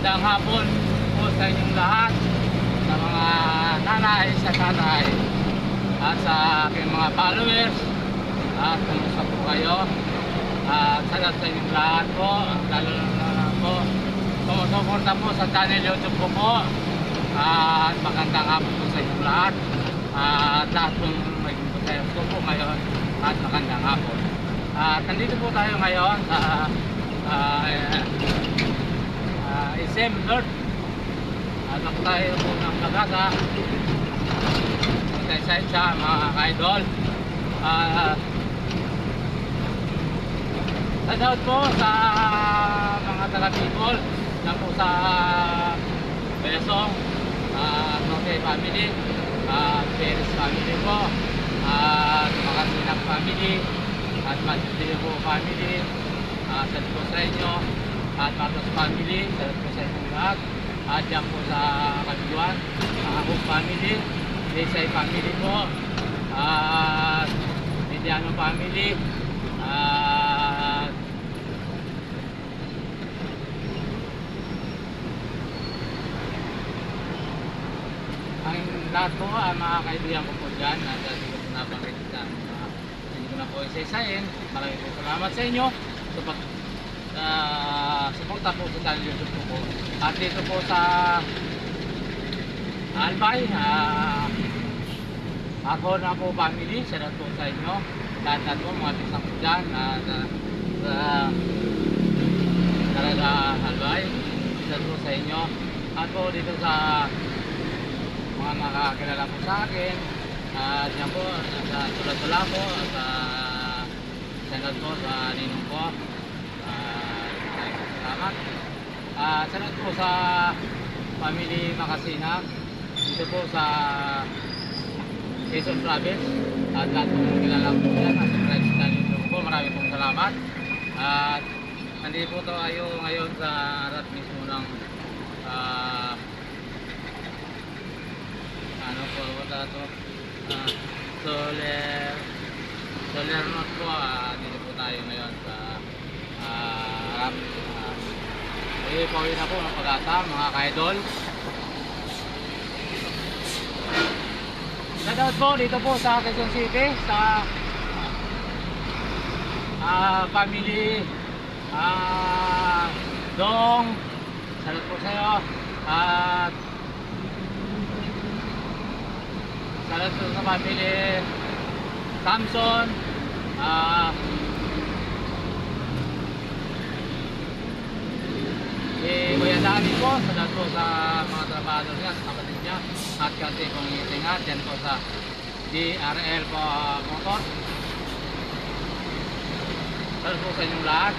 Magandang hapon po sa inyong lahat, sa mga nanay, sa tatay, at sa aking mga followers. At kumusta po kayo? At sa inyong lahat po, lalo na po sumusuporta po sa channel YouTube ko po. At magandang hapon po sa inyong lahat. At lahat pong may kumputayos ko po ngayon. At magandang hapon. At nandito po tayo ngayon sa SM North. At ako tayo po ng Lagasa. Matay siya mga ka-idol. Shoutout po sa mga taga-Bicol na po sa Besong, Note family, Perez family po, at Makasinak family, at Matutili po family, salut po sa inyo, at Marcos family, salut po sa inyong lahat, at dyan po sa Kaliguan, Hook family, Desay family po, at Mediano family, at ang lahat po mga kaibigan ko po dyan, at hindi ko po nabanggit na hindi ko na po isa-isahin. Maraming po salamat sa inyo sa suporta po sa channel YouTube ko po. At dito po sa Albay, ako na po family, salat po sa inyo. Lahat po mga pisang po dyan, at talaga Albay, salat po sa inyo. At po dito sa mga nakakilala po sa akin, dyan po sa Tula-Tula po, sa Senad po, sa Ninong po, salamat. Salamat po sa family Makasinak dito po sa Quezon Province, at lahat po kilala po dyan at subscribe sa channel po. Maraming pong salamat. At nandito po tayo ngayon sa harap mismo ng ano po wala to, Soler North po. Dito po tayo ngayon sa harap. Pauwi na po ng Pag-asa mga ka-idol. Shoutout po dito po sa Quezon City sa family Dong, salut po sa iyo. At salut po sa family Samson, Kuya Dani po, salut po sa mga trabahador niya, sa kapatid niya, at kasi kong itingat yan po sa DRL po motor. Salut po sa inyong lahat.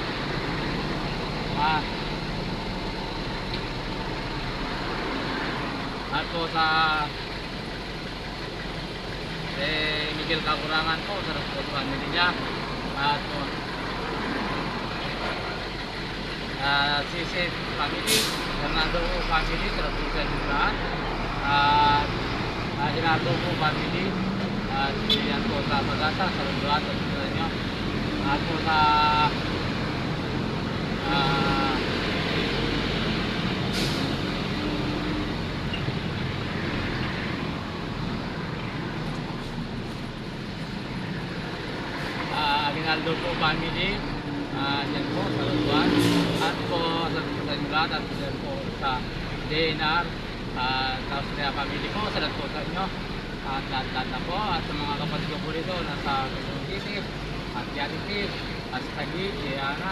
At po sa Miguel Kakurangan po, salut po sa family niya. At po Sisi family, Fernando po family, salut po sa inyong lahat. At Gerardo po family, at yan po sa Pag-asa, salut po sa inyo. At po sa Aguinaldo po family, yan po sa Lutuan. At po sa Tanjulat, at yan po sa DNR, tapos sa family po, salat po sa inyo. At lahat na po, at sa mga kapatid ko po dito nasa Quezon City, at Yaniti, at sa Taguig, Diana,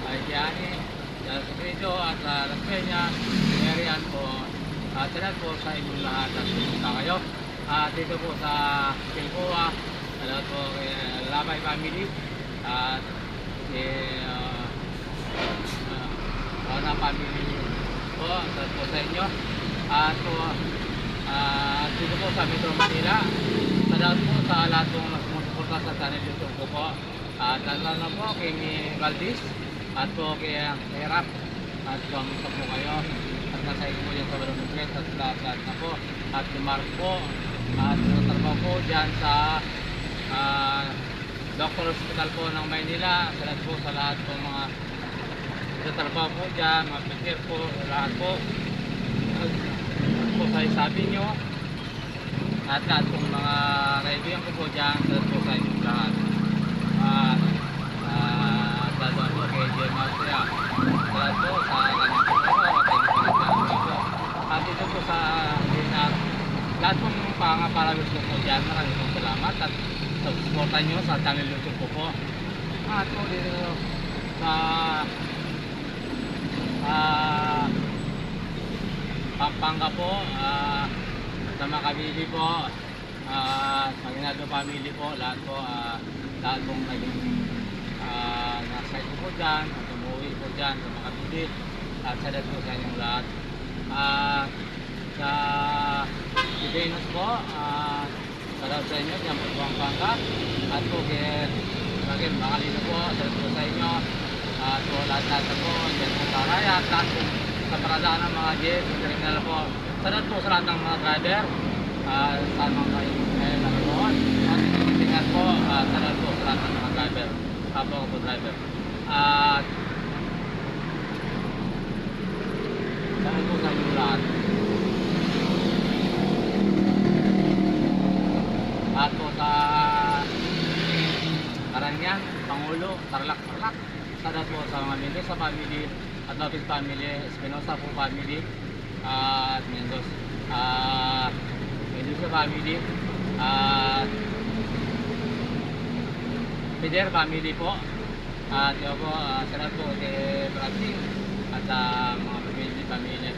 at Yani, sa Pedro, at sa Las Peñas, Marian po. At salat po sa inyong lahat at pumunta kayo. At dito po sa Pilcoa, salat po kay Labay family, at na family po, salat po sa inyo. At po dito po sa Metro Manila, salat po sa lahat pong sumusuporta sa channel YouTube ko po. At lalo na po kay Valdez, at po kay Rap, at kamusta po kayo. At nasa inyo po yung sa Balonugret, at lahat na po. At si Mark po, at trabaho po dyan sa Doctor Hospital po ng Maynila. Salat po sa lahat po mga nagtatrabaho po dyan, mga petir po, lahat po. At po sa sabi nyo, at lahat pong mga kaibigan ko po dyan, salat po sa inyong lahat. At salat po kay J. Masya, salat po sa kanyang pagkakawa, at inyong po. At ito po sa dinar, lahat pong pangapalagos ko po dyan, maraming pong salamat at supportan nyo sa channel YouTube ko po. At po dito sa Pampanga po, sa Makabili po, sa Ginaldo family po, lahat po, lahat pong naging nasa ito po dyan, at umuwi po dyan sa Makabili, at sadat po sa inyong lahat. Sa Venus po, sadat sa inyo, dyan po sa Pampanga, at po kaya Makalino po, sadat po sa inyo, at po lahat po, dyan po sa Raya, at lahat po sa paradaan ng mga jet, sa terminal po, sadat po sa lahat ng mga driver, saan mga naroon, at tingnan po, sadat po sa lahat ng mga driver, kapwa ko po driver. At sadat po sa inyo lahat. At po sa Karanyang, Pangulo, Tarlac, sadat po sa mga Mendoza family, at Lopez family, Espinosa po family, at Mendoza family, at Pider family po, at yun po, sadat po kay Brazil, at mga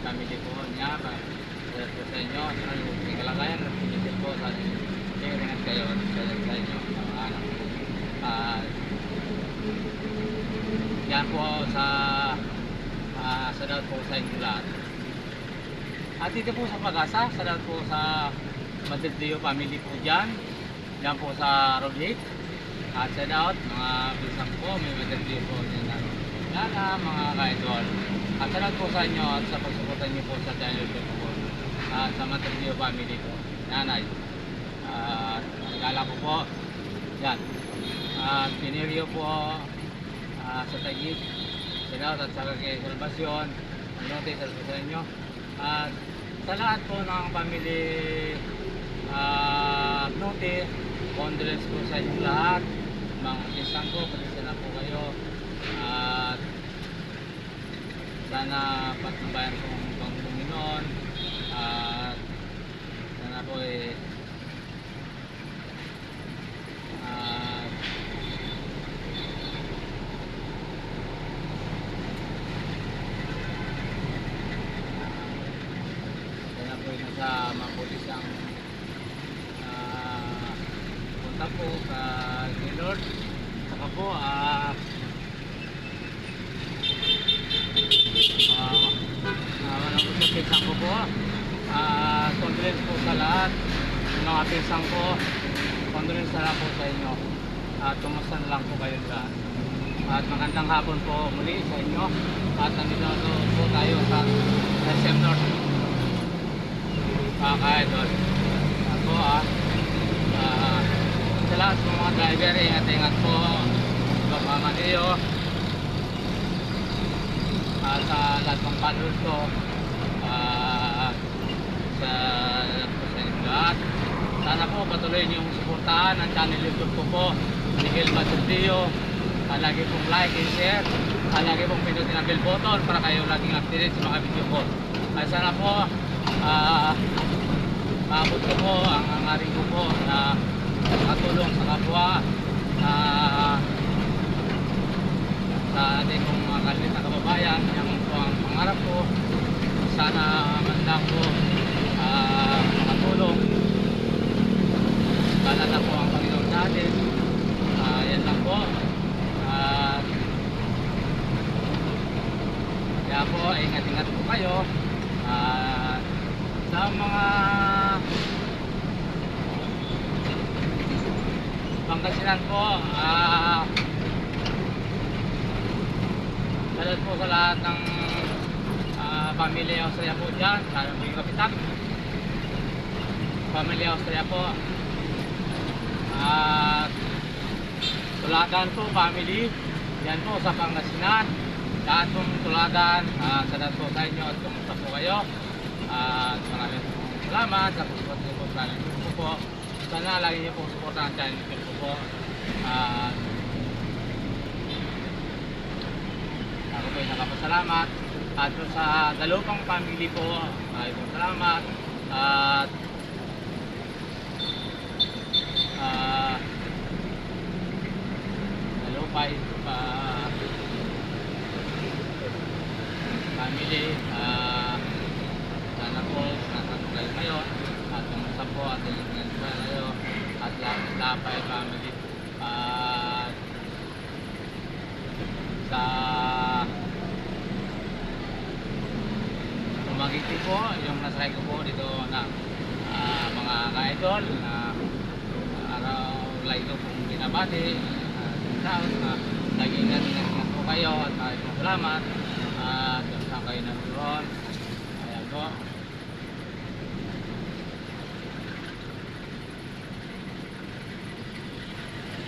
family po niya, sadat po sa inyo, sadat po kay Kalagayan, at pinisip po sa ringan kayo, sadat sa inyo, mga anak po. Yan po sa sadat po sa inyo lahat. At dito po sa Pag-asa, sadat po sa Madrideo family po dyan. Yan po sa Road 8. At sadat mga bisang po, may Madrideo po dyan na mga ka-idol. At sadat po sa inyo at sa pagsuportan nyo po sa channel ko po. At sa Madrideo family po. Nanay. At nagala ko po. Yan. At Pinerio po sa Taguig. Sadat at sa kay Salvacion. Ang note sa inyo. At sa lahat po ng family note, condolence po sa inyong lahat. Mga kisang ko, palisa na po kayo. At sana patnubayan po ang Panginoon. At sana po sa mga pulis ang punta po kay Lord. Saka po walang po sa pinsang ko po. Condolence po sa lahat ng mga pinsang ko. Condolence na lang po sa inyo. Kumusta na lang po kayo lahat. At magandang hapon po muli sa inyo. At nandito po tayo sa SM North. Ka-idol. Ako sa lahat ng mga driver, ingat-ingat po. Magmamaniyo. Sa lahat ng followers ko. Sa lahat. Sana po patuloy niyong suportahan ang channel YouTube ko po. Miguel Madrideo. Lagi pong like and share. Lagi pong pinutin ang bell button para kayo laging updated sa mga video ko. Sana po maabot ko po ang hangarin ko po na makatulong sa kapwa sa ating mga kalit na kababayan. Yan po ang pangarap ko. Sana man lang po makatulong. Bala na po ang Panginoon natin. Yan lang po. Kaya po, ingat-ingat po kayo. Sa mga Pangasinan po, salat po sa lahat ng pamilya Austria po dyan, lalo po yung kapitan, pamilya Austria po, at Tulagan po family, yan po sa Pangasinan, lahat pong tuladan, sa lahat po sa inyo at kumusta po kayo. At maraming pong salamat sa pagsupport niyo po sa channel ko po. Sana lagi niyo pong supportan ang channel ko po. At ako po ay nakapasalamat. At sa dalawang family po, ay po salamat. At dalawang family, sana po nasa kayo at kumusta po at ilingan po kayo at lapay family at sa Umagiti po yung nasakay ko po dito na mga ka-idol na araw like ko pong binabati na lagi ingat po kayo at maraming po salamat at kung saan kayo naroon. Ayan po.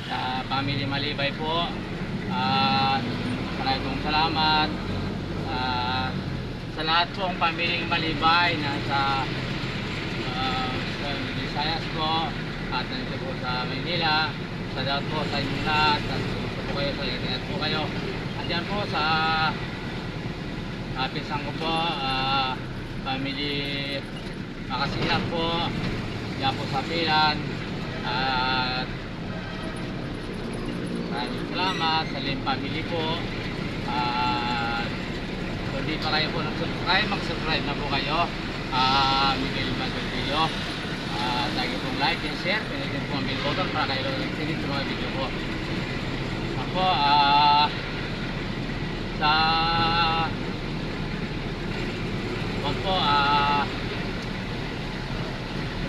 Sa family Malibay po at maraming pong salamat sa lahat pong pamilyang Malibay na sa Visayas po at nandito po sa Maynila. Sa lahat po sa inyong lahat at gusto po kayo sa ingat po kayo. At yan po sa pisang ko po, family Makasilang po, yan po sa Pilan. At maraming salamat sa Lim family po. At kung di pa kayo po nag-subscribe, mag-subscribe na po kayo. Miguel Magdalio. Lagi pong like and share. Pinagin po ang bell button para kayo nagsinig sa mga video ko. Ako, sa wag po,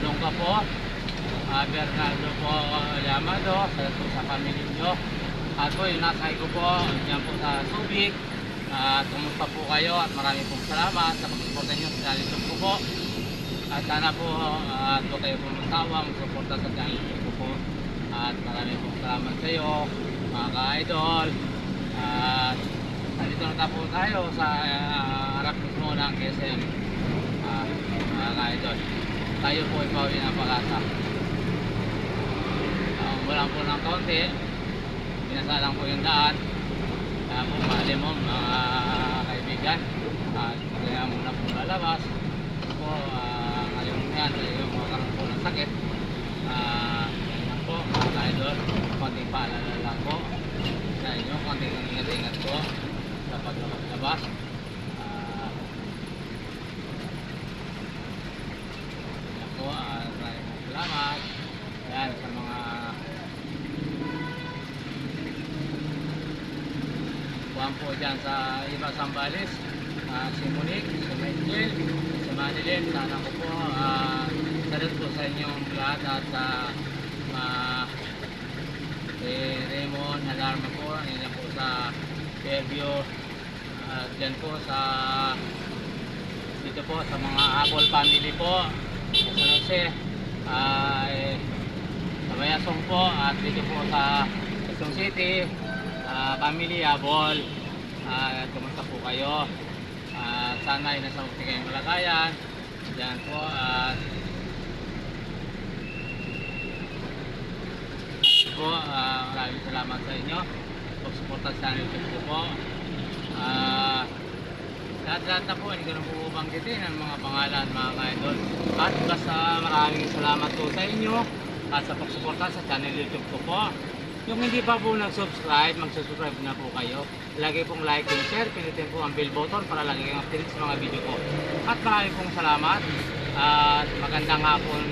Longga po, Bernardo po Llamado, sa family nyo. At po, yung nasay ko po, dyan po sa Subic. Kumusta po kayo at maraming pong salamat sa pag-suporta nyo sa channel ko po. At sana po at huwag kayo pong magsawa mag-suporta sa channel ko po. At maraming pong salamat sa iyo mga ka-idol. At nandito na po tayo sa harap mismo ng SM mga ka-idol. Tayo po ay pauwi ng pag-asa. Umulan po ng kaunti, binasalang po yung daan. Kaya po mahali mo mga kaibigan at kaya muna po lalabas po ngayon yan yung magkaroon po ng sakit po mga ka-idol, konting paalala lang po sa inyo, konting ingat-ingat po sa paglabas. Yan po, maraming salamat. Ayan, sa mga buwan po dyan sa iba Sambales, si Monique, si Michael, si Manilyn, sana ko po salut po sa inyong lahat at Raymond, Alarma po, yan po sa Fairview, dyan po sa dito po sa mga Apple family po, sa San Jose, sa Bayasong po at dito po sa Quezon City, family Abol. Kumusta po kayo? Sana ay nasa mabuti kayong kalagayan. Diyan po maraming salamat sa inyo pagsuporta sa channel ko po. Lahat-lahat na po, hindi ko na po banggitin ang mga pangalan mga ka-idol. At basta maraming salamat po sa inyo at sa pagsuporta sa channel YouTube ko po. Yung hindi pa po nag-subscribe, mag-subscribe na po kayo. Lagi pong like and share, pinutin po ang bell button para lagi kayong update sa mga video ko. At maraming pong salamat at magandang hapon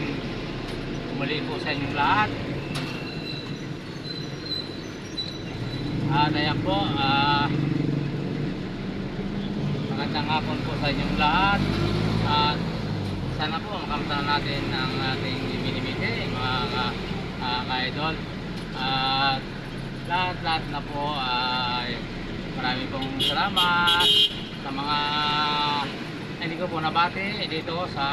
muli po sa inyong lahat. At ayan po, magandang hapon po sa inyong lahat. At sana po makamta natin ang ating minimiti, mga ka-idol. At lahat-lahat na po ay marami pong salamat sa mga hindi ko po nabati dito sa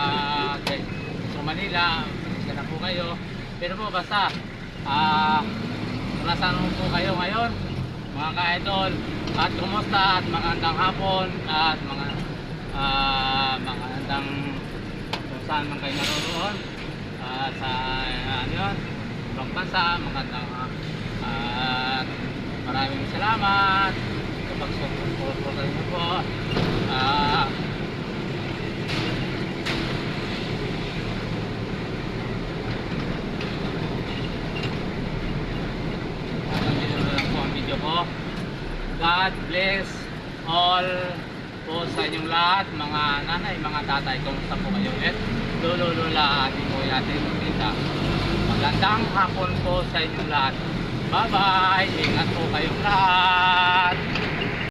Manila. Isa na po kayo. Pero po basta kung nasaan po kayo ngayon mga ka-idol, At kumusta at magandang hapon at magandang kung saan man kayo naroon sa ano yun, ibang bansa, magandang at maraming salamat sa pagsuporta niyo po. Dito na lang po ang video ko. God bless all po sa inyong lahat, mga nanay, mga tatay, kumusta po kayo ulit? Lolo, lola, ating po natin kita. Magandang hapon po sa inyong lahat. Bye-bye! Ingat po kayong lahat!